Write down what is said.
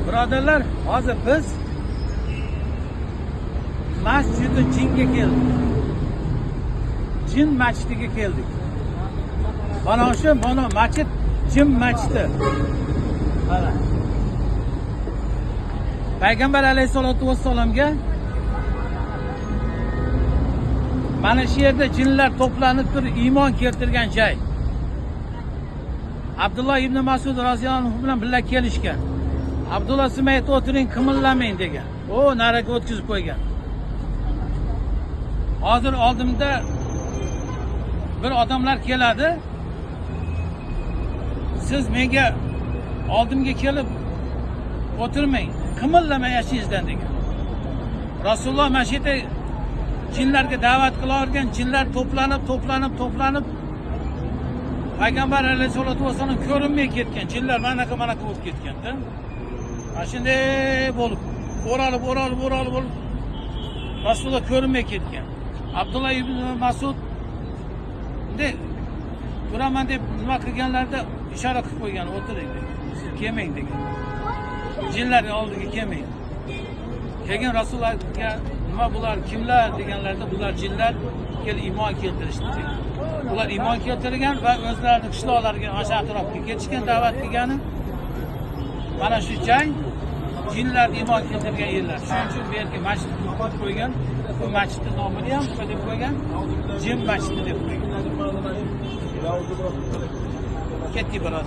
Birodarlar, hozir biz Masjidi Jinga keldik. Jin masjidiga keldik. Mana shu masjid Jin masjidi. Mana. Payg'ambar alayhisolatu vassalomga mana shu yerda jinlar to'planib turib iymon keltirgan joy. Abdullah ibn Mas'ud roziyallohu anhu bilan birga kelishgan. Abdullah simayt o'tiring, qimillamang degan. O nariga o'tkazib qo'ygan. Hozir oldimda bir odamlar keladi. Siz menga oldimga kelib o'tirmang, qimillamay yashayingizdan degan. Rasululloh mana shu yerda jinlarga da'vat qilarkan, jinlar to'planib Payg'ambar alayhisolatu vasallam ko'rinmay ketgan. Jinlar manaqa bo'lib ketganda. Mana shunday bo'lib, o'ralib Rasululloh ko'rinmay ketgan. Abdullah ibn Mas'ud de turaman deb nima qilganlarda ishora qilib qo'ygan, o'tiring degan. Siz kelmang degan. Jinlar oldiga kelmang. Keyin Rasulullohga nima bular, kimlar deganlarda bular jinlar kelib iymon keltirishdi degan. Ular iymon keltirgan va o'zlarining qishloqlariga o'sha atrofga ketishgan, da'vat qilgani. Mana shu joy jinlar iymon keltirgan yerlar. Shuning uchun bu yerga masjid qo'ygan. Bu masjidning nomini ham nima deb qo'ygan? Jin masjidi deb qo'ygan. Ketdik biroz.